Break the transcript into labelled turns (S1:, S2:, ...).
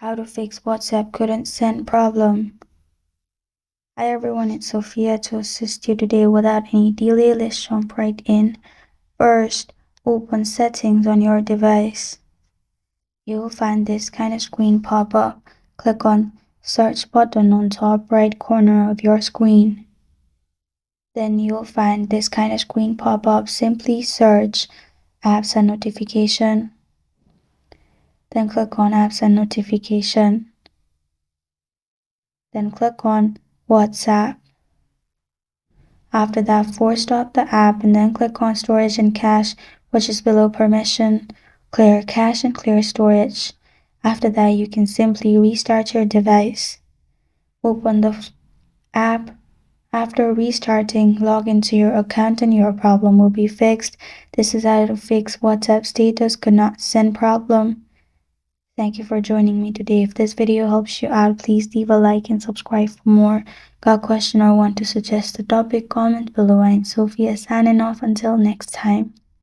S1: How to fix WhatsApp couldn't send problem. Hi everyone, it's Sophia to assist you today without any delay. Let's jump right in. First, open settings on your device. You'll find this kind of screen pop up. Click on search button on top right corner of your screen. Then you'll find this kind of screen pop up. Simply search apps and notification. Then click on apps and notification. Then click on WhatsApp. After that, force stop the app and then click on storage and cache, which is below permission. Clear cache and clear storage. After that, you can simply restart your device. Open the app. After restarting, log into your account and your problem will be fixed. This is how to fix WhatsApp status could not send problem. Thank you for joining me today. If this video helps you out, please leave a like and subscribe for more. Got a question or want to suggest a topic? Comment below. I'm Sophia signing off. Until next time.